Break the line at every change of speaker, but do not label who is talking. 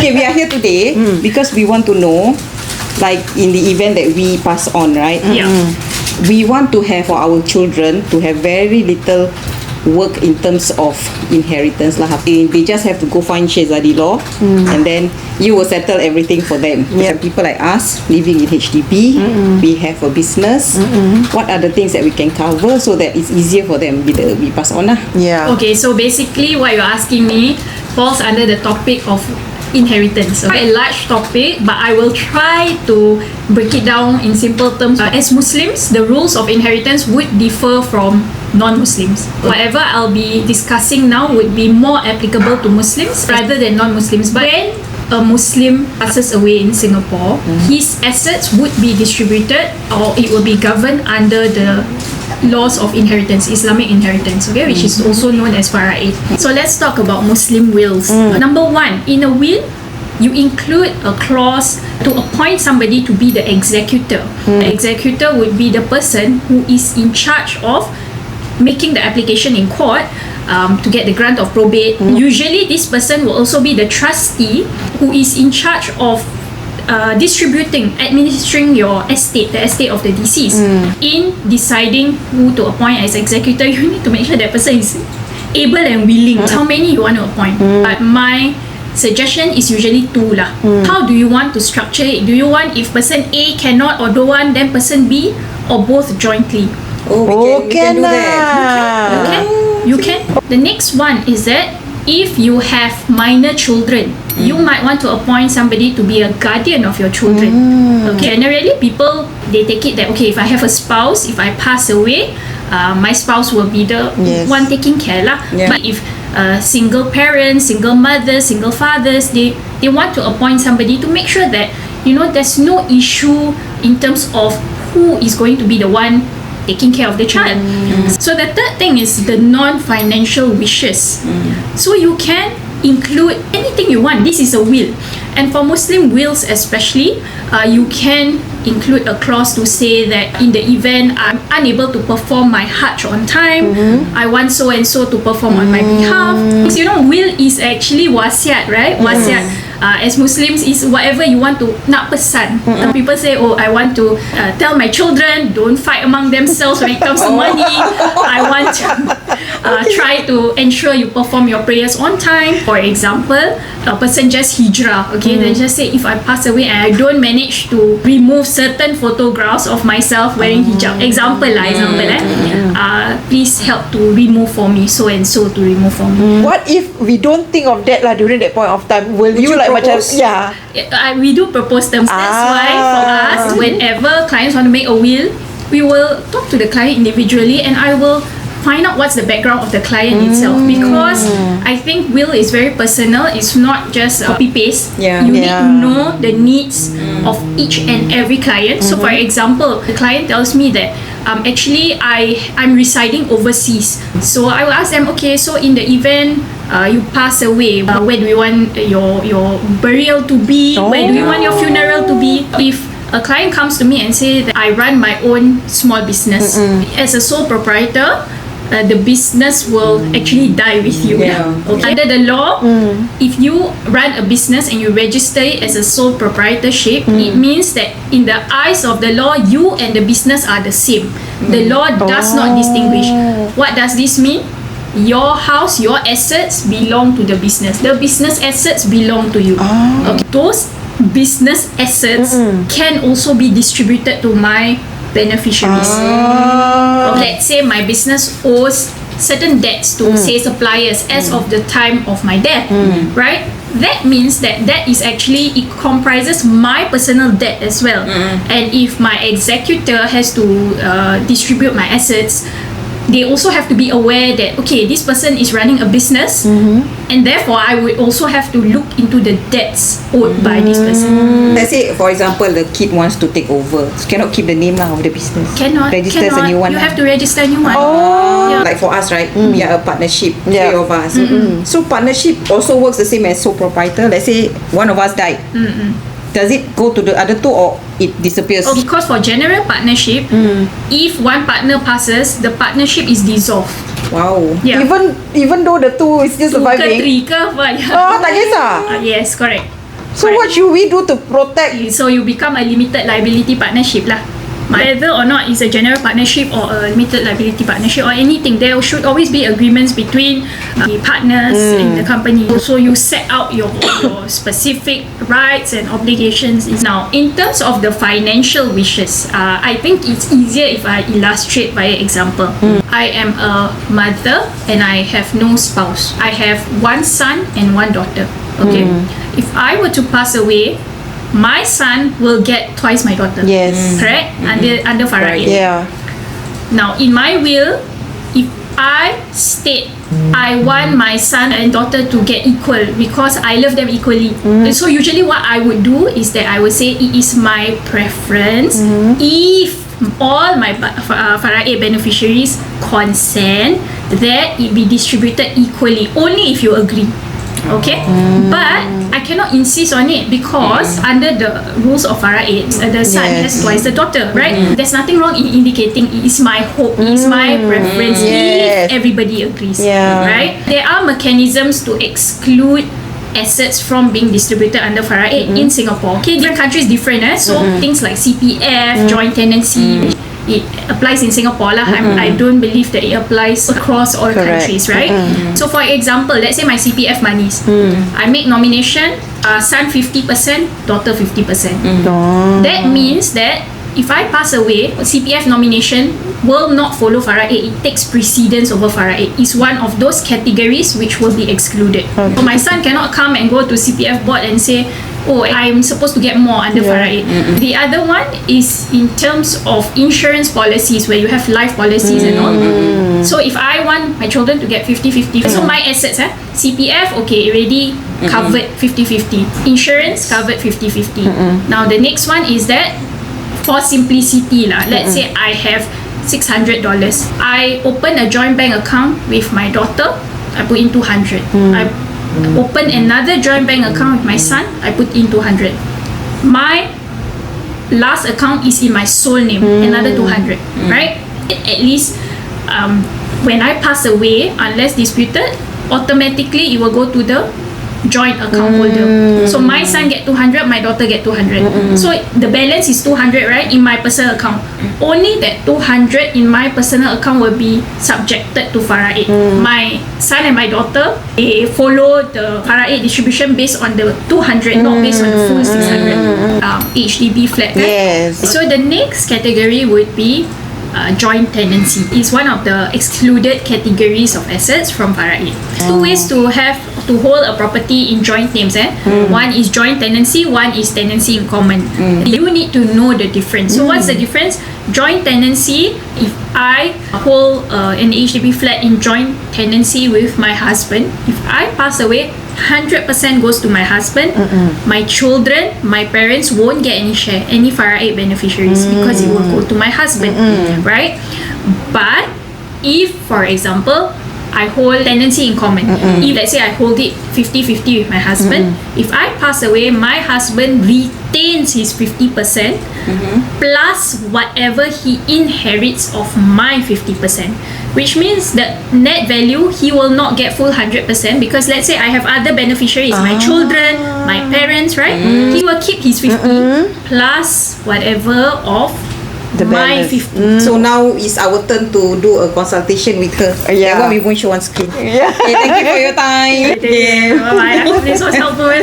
Okay, we are here today because we want to know, like in the event that we pass on, right?
Yeah.
We want to have for our children to have very little work in terms of inheritance lah. They just have to go find Shehzhadee Law and then you will settle everything for them. Some people like us living in HDB, we have a business. What are the things that we can cover so that it's easier for them bila we pass on lah?
Yeah.
Okay, so basically what you're asking me falls under the topic of inheritance. Quite a large topic, but I will try to break it down in simple terms. As Muslims, the rules of inheritance would differ from non-Muslims. Whatever I'll be discussing now would be more applicable to Muslims rather than non-Muslims. But when a Muslim passes away in Singapore, his assets would be distributed or it will be governed under the laws of inheritance, Islamic inheritance, okay, which is also known as Fara'id. So let's talk about Muslim wills. Number one, in a will, you include a clause to appoint somebody to be the executor. The executor would be the person who is in charge of making the application in court to get the grant of probate. Usually this person will also be the trustee who is in charge of administering your estate, the estate of the deceased. In deciding who to appoint as executor, you need to make sure that person is able and willing. How many you want to appoint? But my suggestion is usually 2 lah. How do you want to structure it? Do you want if person A cannot or don't want, then person B, or both jointly?
We can do that.
You can. The next one is that if you have minor children, you might want to appoint somebody to be a guardian of your children. Okay. Generally, people, they take it that, okay, if I have a spouse, if I pass away, my spouse will be the one taking care lah. But if single parents, single mothers, single fathers, they want to appoint somebody to make sure that, you know, there's no issue in terms of who is going to be the one taking care of the child. So the third thing is the non-financial wishes. So you can include anything you want. This is a will, and for Muslim wills especially, you can include a clause to say that in the event I'm unable to perform my Hajj on time, I want so and so to perform on my behalf. Because, you know, will is actually wasiat, right? Wasiat as Muslims is whatever you want to nak pesan. People say, oh, I want to tell my children don't fight among themselves when it comes to money. I want to try to ensure you perform your prayers on time. For example, a person just hijrah, okay, then just say if I pass away and I don't manage to remove certain photographs of myself wearing hijab, example, please help to remove for me so and so to remove for me.
What if we don't think of that lah during that point of time? Will you like
propose?
macam
we do propose terms. That's why for us, whenever clients want to make a will, we will talk to the client individually and I will find out what's the background of the client itself, because I think will is very personal. It's not just copy paste. You need to know the needs of each and every client. So for example, the client tells me that actually I'm residing overseas, so I will ask them, okay, so in the event you pass away, where do you want your burial to be? Where do you want your funeral to be? If a client comes to me and say that I run my own small business as a sole proprietor, the business will actually die with you. Okay. Under the law, if you run a business and you register it as a sole proprietorship, it means that in the eyes of the law, you and the business are the same. The law does not distinguish. What does this mean? Your house, your assets belong to the business. The business assets belong to you. Okay. Those business assets can also be distributed to my beneficiaries. Let's say my business owes certain debts to say suppliers as of the time of my death, right? That means that is actually, it comprises my personal debt as well. And if my executor has to distribute my assets, they also have to be aware that, okay, this person is running a business, and therefore I would also have to look into the debts owed by this person.
Let's say, for example, the kid wants to take over. So cannot keep the name of the business.
Cannot.
Register as a new one.
You have to register a new one.
Like for us, right? We are a partnership, 3 of us. So partnership also works the same as sole proprietor. Let's say one of us died. Does it go to the other 2 or it disappears?
Because for general partnership, if one partner passes, the partnership is dissolved.
Wow.
even though the 2 is still surviving.
2 ke 3 ke apa.
Tak kisah.
Yes, correct.
So what should we do to protect?
So you become a limited liability partnership lah. Whether or not it's a general partnership or a limited liability partnership or anything, there should always be agreements between the partners in the company. So you set out your specific rights and obligations. Now, in terms of the financial wishes, I think it's easier if I illustrate by example. I am a mother and I have no spouse. I have one son and one daughter. Okay, if I were to pass away, my son will get twice my daughter.
Yes.
Correct? Under Faraid.
Yeah.
Now, in my will, if I state I want my son and daughter to get equal because I love them equally. So usually what I would do is that I would say it is my preference if all my Faraid beneficiaries consent that it be distributed equally, only if you agree. Okay, but I cannot insist on it because under the rules of Faraid, the son has twice the daughter, right? There's nothing wrong in indicating it is my hope, it is my preference if everybody agrees, right? There are mechanisms to exclude assets from being distributed under Faraid in Singapore. Okay, different countries different, so things like CPF, joint tenancy, it applies in Singapore lah. I don't believe that it applies across all countries, right? So for example, let's say my CPF monies, I make nomination, son 50%, daughter 50%. That means that if I pass away, CPF nomination will not follow Faraid. It takes precedence over Faraid. It's one of those categories which will be excluded. So my son cannot come and go to CPF board and say, oh, I'm supposed to get more under Faraid. The other one is in terms of insurance policies where you have life policies and all. So if I want my children to get 50-50, so my assets, CPF, okay, already covered 50-50. Insurance covered 50-50. Now the next one is that for simplicity lah, let's say I have $600. I open a joint bank account with my daughter, I put in 200. I open another joint bank account with my son, I put in 200. My last account is in my sole name, another 200, right? At least when I pass away, unless disputed, automatically it will go to the joint account holder. So my son get 200, my daughter get 200. So the balance is 200, right, in my personal account. Only that 200 in my personal account will be subjected to Faraid. My son and my daughter, they follow the Faraid distribution based on the 200, not based on the full 600 HDB flat, right?
Yes.
So the next category would be joint tenancy. It's one of the excluded categories of assets from Faraid. Two ways to hold a property in joint names. One is joint tenancy, one is tenancy in common. You need to know the difference. So what's the difference? Joint tenancy, if I hold an HDB flat in joint tenancy with my husband, if I pass away, 100% goes to my husband. My children, my parents won't get any share, any Faraid beneficiaries because it will go to my husband, right? But if, for example, I hold tenancy in common, if let's say I hold it 50-50 with my husband, if I pass away, my husband retains his 50% plus whatever he inherits of my 50%, which means the net value, he will not get full 100% because let's say I have other beneficiaries, my children, my parents, right? He will keep his 50 plus whatever of
The
my
balance.
50.
So now it's our turn to do a consultation with her.
Yeah.
That one we won't show on screen.
Yeah.
Okay, thank you for your time.
Bye-bye. I hope this was helpful.